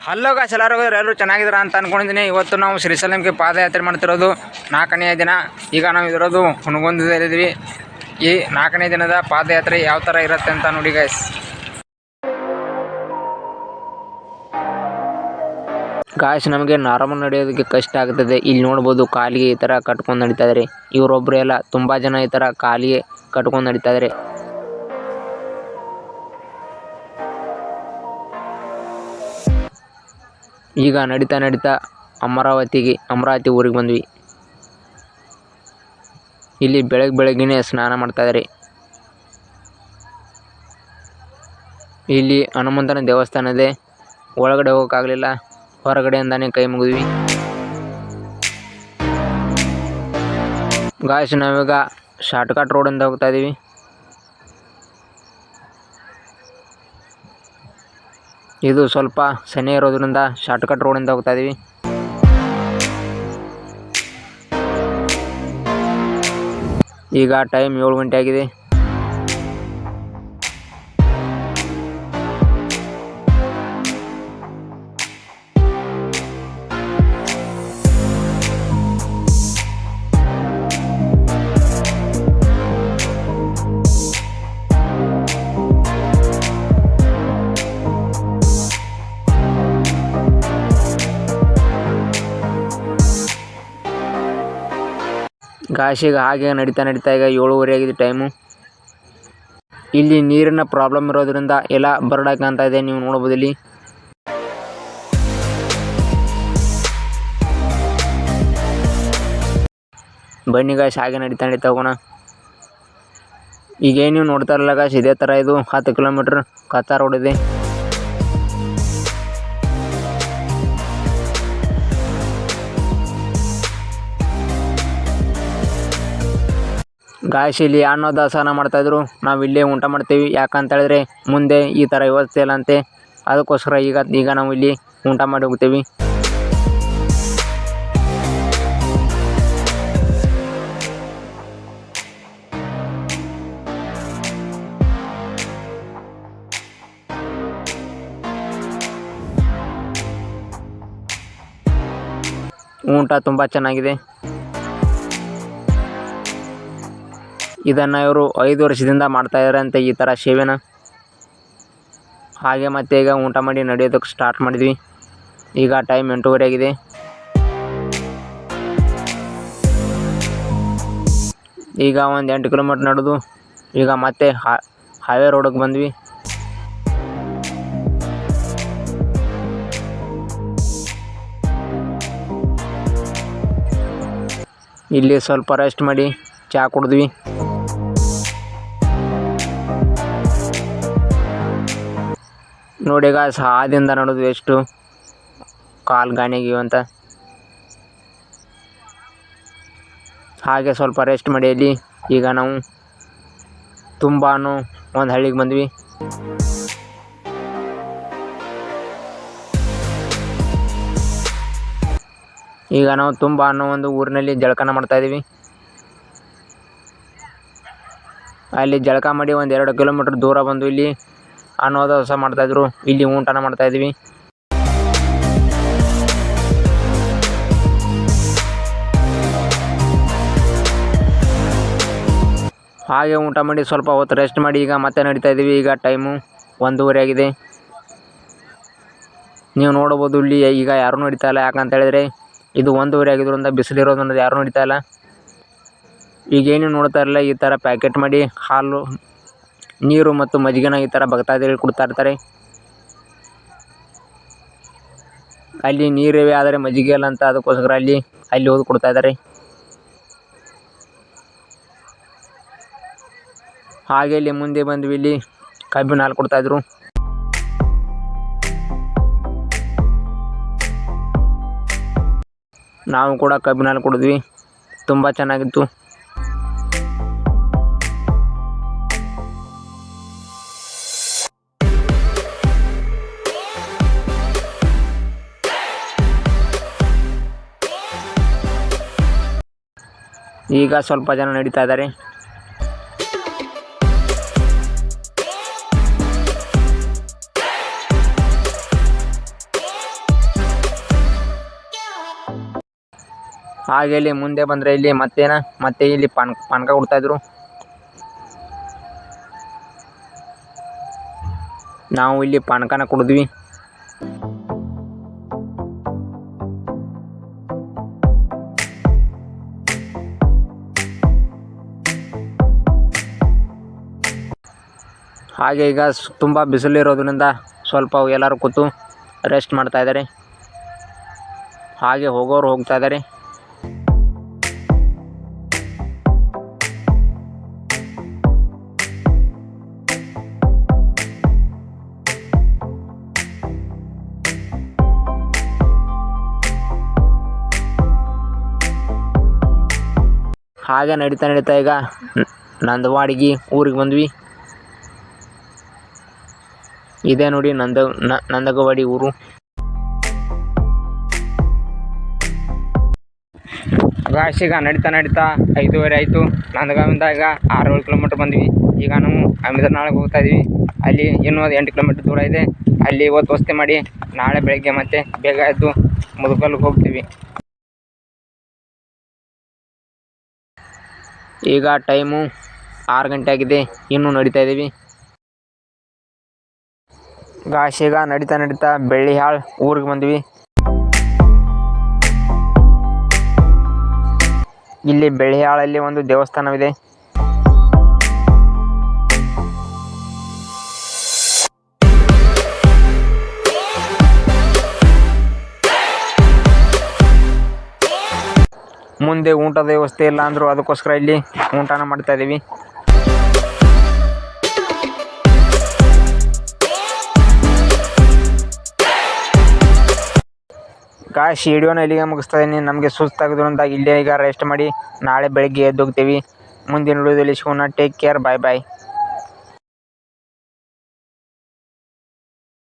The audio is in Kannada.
ಹಲೋ ಗಾಯ್ಸ್, ಎಲ್ಲರೂ ಚೆನ್ನಾಗಿದ್ದೀರಾ ಅಂತ ಅನ್ಕೊಂಡಿದ್ದೀನಿ. ಇವತ್ತು ನಾವು ಶ್ರೀಶೈಲಂಗೆ ಪಾದಯಾತ್ರೆ ಮಾಡ್ತಿರೋದು 4ನೇ ದಿನ. ಈಗ ನಾವು ಇರೋದು ಹುನಗುಂದದಲ್ಲಿದ್ದೀವಿ. ಈ 4ನೇ ದಿನದ ಪಾದಯಾತ್ರೆ ಯಾವ ಥರ ಇರುತ್ತೆ ಅಂತ ನೋಡಿ ಗಾಯ್ಸ್. ನಮಗೆ ನಾರ್ಮಲ್ ನಡೆಯೋದಕ್ಕೆ ಕಷ್ಟ ಆಗ್ತದೆ. ಇಲ್ಲಿ ನೋಡ್ಬೋದು ಕಾಲಿಗೆ ಈ ಥರ ಕಟ್ಕೊಂಡು ನಡೀತಾ ಇದ್ದಾರೆ. ಇವರೊಬ್ಬರು ಎಲ್ಲ ತುಂಬ ಜನ ಈ ಥರ ಕಾಲಿಗೆ ಕಟ್ಕೊಂಡು ನಡೀತಾ ಇದ್ದಾರೆ. ಈಗ ನಡೀತಾ ಅಮರಾವತಿ ಊರಿಗೆ ಬಂದ್ವಿ. ಇಲ್ಲಿ ಬೆಳಗ್ಗೆನೇ ಸ್ನಾನ ಮಾಡ್ತಾ ಇದ್ದಾರೆ. ಇಲ್ಲಿ ಹನುಮಂತನ ದೇವಸ್ಥಾನ ಇದೆ. ಒಳಗಡೆ ಹೋಗೋಕ್ಕಾಗಲಿಲ್ಲ, ಹೊರಗಡೆಯಿಂದಾನೇ ಕೈ ಮುಗಿದ್ವಿ. ಗಾಯ್ಸ್, ನಾವೀಗ ಶಾರ್ಟ್ಕಟ್ ರೋಡಿಂದ ಹೋಗ್ತಾ ಇದ್ದೀವಿ. ಇದು ಸ್ವಲ್ಪ ಸನಿ ಇರೋದ್ರಿಂದ ಶಾರ್ಟ್ಕಟ್ ರೋಡಿಂದ ಹೋಗ್ತಾ ಇದೀವಿ. ಈಗ ಟೈಮ್ 7 ಗಂಟೆ ಆಗಿದೆ. ಗಾಶಿಗೆ ಹಾಗೆ ನಡೀತಾ ಈಗ 7:30 ಆಗಿದೆ ಟೈಮು. ಇಲ್ಲಿ ನೀರಿನ ಪ್ರಾಬ್ಲಮ್ ಇರೋದ್ರಿಂದ ಎಲ್ಲ ಬರಡಾಗಿ ಕಾಣ್ತಾ ಇದೆ, ನೀವು ನೋಡ್ಬೋದು ಇಲ್ಲಿ. ಬನ್ನಿ ಗಾಶ್, ಹಾಗೆ ನಡೀತಾ ಹೋಗೋಣ. ಈಗೇನು ನೀವು ನೋಡ್ತಾ ಇರಲ್ಲ ಗಾಶ್, ಇದೇ ಥರ ಇದು 10 ಕಿಲೋಮೀಟ್ರ್ ಕಚ್ಚಾ ರೋಡ್ ಇದೆ. ಗಾಯ್ಸ್, ಇಲ್ಲಿ ಅನ್ನದಾಸೋಹ ಮಾಡ್ತಾಯಿದ್ರು. ನಾವು ಇಲ್ಲೇ ಊಟ ಮಾಡ್ತೀವಿ. ಯಾಕಂತ ಹೇಳಿದ್ರೆ ಮುಂದೆ ಈ ಥರ ವ್ಯವಸ್ಥೆ ಇಲ್ಲ ಅಂತೆ. ಅದಕ್ಕೋಸ್ಕರ ಈಗ ನಾವು ಇಲ್ಲಿ ಊಟ ಮಾಡಿ ಹೋಗ್ತೀವಿ. ಊಟ ತುಂಬ ಚೆನ್ನಾಗಿದೆ. ಇದನ್ನು ಇವರು 5 ವರ್ಷದಿಂದ ಮಾಡ್ತಾ ಇದ್ದಾರೆ ಅಂತ ಈ ಥರ ಸೇವೆನ. ಹಾಗೆ ಮತ್ತೆ ಈಗ ಊಟ ಮಾಡಿ ನಡೆಯೋದಕ್ಕೆ ಸ್ಟಾರ್ಟ್ ಮಾಡಿದ್ವಿ. ಈಗ ಟೈಮ್ 8:30 ಆಗಿದೆ. ಈಗ ಒಂದು 8 ಕಿಲೋಮೀಟ್ರ್ ನಡೆದು ಈಗ ಮತ್ತೆ ಹೈವೇ ರೋಡಿಗೆ ಬಂದ್ವಿ. ಇಲ್ಲಿ ಸ್ವಲ್ಪ ರೆಸ್ಟ್ ಮಾಡಿ ಚಹಾ ಕುಡಿದ್ವಿ. ನೋಡಿ ಗಾಯ್ಸ್, ಹಾದಿಂದ ನೋಡೋದು ಎಷ್ಟು ಕಾಲು ಗಾಣಿಗೆ ಅಂತ. ಹಾಗೆ ಸ್ವಲ್ಪ ರೆಸ್ಟ್ ಮಾಡಿ ಅಲ್ಲಿ ಈಗ ನಾವು ತುಂಬಾನು ಒಂದು ಹಳ್ಳಿಗೆ ಬಂದ್ವಿ. ಈಗ ನಾವು ತುಂಬಾ ಅನ್ನೋ ಒಂದು ಊರಿನಲ್ಲಿ ಜಳಕನ ಮಾಡ್ತಾ ಇದ್ದೀವಿ. ಅಲ್ಲಿ ಜಳಕ ಮಾಡಿ ಒಂದು 2 ಕಿಲೋಮೀಟ್ರ್ ದೂರ ಬಂದು ಇಲ್ಲಿ ಅನ್ನದಾಸೋಹ ಮಾಡ್ತಾಯಿದ್ರು. ಇಲ್ಲಿ ಊಟನ ಮಾಡ್ತಾಯಿದ್ವಿ. ಹಾಗೆ ಊಟ ಮಾಡಿ ಸ್ವಲ್ಪ ಹೊತ್ತು ರೆಸ್ಟ್ ಮಾಡಿ ಈಗ ಮತ್ತೆ ನಡೀತಾ ಇದ್ದೀವಿ. ಈಗ ಟೈಮು 1:30 ಆಗಿದೆ. ನೀವು ನೋಡ್ಬೋದು ಇಲ್ಲಿ ಈಗ ಯಾರೂ ನಡೀತಾ ಇಲ್ಲ. ಯಾಕಂತ ಹೇಳಿದ್ರೆ ಇದು 1:30 ಆಗಿದ್ರಿಂದ ಬಿಸಿಲಿರೋದ್ರಿಂದ ಯಾರೂ ನಡೀತಾ ಇಲ್ಲ. ಈಗೇನು ನೋಡ್ತಾ ಇರಲ್ಲ, ಈ ಥರ ಪ್ಯಾಕೆಟ್ ಮಾಡಿ ಹಾಲು, ನೀರು ಮತ್ತು ಮಜ್ಜಿಗೆನ ಈ ಥರ ಭಕ್ತಾದಿಗಳು ಕೊಡ್ತಾ ಇರ್ತಾರೆ. ಅಲ್ಲಿ ನೀರಿವೆ ಆದರೆ ಮಜ್ಜಿಗೆ ಇಲ್ಲ ಅಂತ, ಅದಕ್ಕೋಸ್ಕರ ಅಲ್ಲಿ ಹೋಗಿ ಕೊಡ್ತಾ ಇದ್ದಾರೆ. ಹಾಗೆ ಇಲ್ಲಿ ಮುಂದೆ ಬಂದ್ವಿ. ಇಲ್ಲಿ ಕಬ್ಬಿನ ಹಾಲು ಕೊಡ್ತಾಯಿದ್ರು. ನಾವು ಕೂಡ ಕಬ್ಬಿನ ಹಾಲು ಕುಡಿದ್ವಿ. ತುಂಬ ಚೆನ್ನಾಗಿತ್ತು. ಈಗ ಸ್ವಲ್ಪ ಜನ ನಡೀತಾ ಇದ್ದಾರೆ. ಹಾಗೆ ಇಲ್ಲಿ ಮುಂದೆ ಬಂದರೆ ಇಲ್ಲಿ ಮತ್ತೆ ಇಲ್ಲಿ ಪಾನಕ ಕೊಡ್ತಾಯಿದ್ರು. ನಾವು ಇಲ್ಲಿ ಪಾನಕನ ಕುಡಿದ್ವಿ. ಹಾಗೆ ಈಗ ತುಂಬ ಬಿಸಿಲಿರೋದ್ರಿಂದ ಸ್ವಲ್ಪ ಎಲ್ಲರೂ ಕೂತು ರೆಸ್ಟ್ ಮಾಡ್ತಾ ಇದ್ದಾರೆ. ಹಾಗೆ ಹೋಗೋರು ಹೋಗ್ತಾ ಇದ್ದಾರೆ. ಹಾಗೆ ನಡೀತಾ ಈಗ ನಂದವಾಡಿಗೆ ಊರಿಗೆ ಬಂದ್ವಿ. ಇದೇ ನೋಡಿ ನಂದಗವಾಡಿ ಊರು. ಈಗ ನಡೀತಾ 5:30 ಆಯಿತು. ನಂದಗಾವಿಂದ ಈಗ 6-7 ಕಿಲೋಮೀಟ್ರ್ ಬಂದ್ವಿ. ಈಗ ನಾವು ಅಮಿದನಾಳಗೆ ಹೋಗ್ತಾ ಇದ್ವಿ. ಅಲ್ಲಿ ಇನ್ನೂ 8 ಕಿಲೋಮೀಟ್ರ್ ದೂರ ಇದೆ. ಅಲ್ಲಿ ಇವತ್ತು ವಸತಿ ಮಾಡಿ ನಾಳೆ ಬೆಳಗ್ಗೆ ಮತ್ತೆ ಬೇಗ ಎದ್ದು ಮುದುಕಲ್ಗೆ ಹೋಗ್ತೀವಿ. ಈಗ ಟೈಮು 6 ಗಂಟೆ ಆಗಿದೆ. ಇನ್ನೂ ನಡೀತಾ ಇದ್ದೀವಿ. ಈಗ ನಡೀತಾ ಬೆಳ್ಳಿಹಾಳ್ ಊರಿಗೆ ಬಂದ್ವಿ. ಇಲ್ಲಿ ಬೆಳ್ಳಿಹಾಳಲ್ಲಿ ಒಂದು ದೇವಸ್ಥಾನವಿದೆ. ಮುಂದೆ ಊಟದ ವ್ಯವಸ್ಥೆ ಇಲ್ಲ ಅಂದರೂ ಅದಕ್ಕೋಸ್ಕರ ಇಲ್ಲಿ ಊಟನ ಮಾಡ್ತಾ ಇದ್ದೀವಿ. ವಿಡಿಯೋನ ಇಲ್ಲಿಗೆ ಮುಗಿಸ್ತಾ ಇದ್ದೀನಿ. ನಮಗೆ ಸುಸ್ತಾಗೋದ್ರಿಂದ ಇಲ್ಲೇ ಈಗ ರೆಸ್ಟ್ ಮಾಡಿ ನಾಳೆ ಬೆಳಗ್ಗೆ ಎದ್ದು ಹೋಗ್ತೀವಿ. ಮುಂದಿನ ವಿಡಿಯೋದಲ್ಲಿ ಸಿಗೋಣ. Take care. ಬಾಯ್.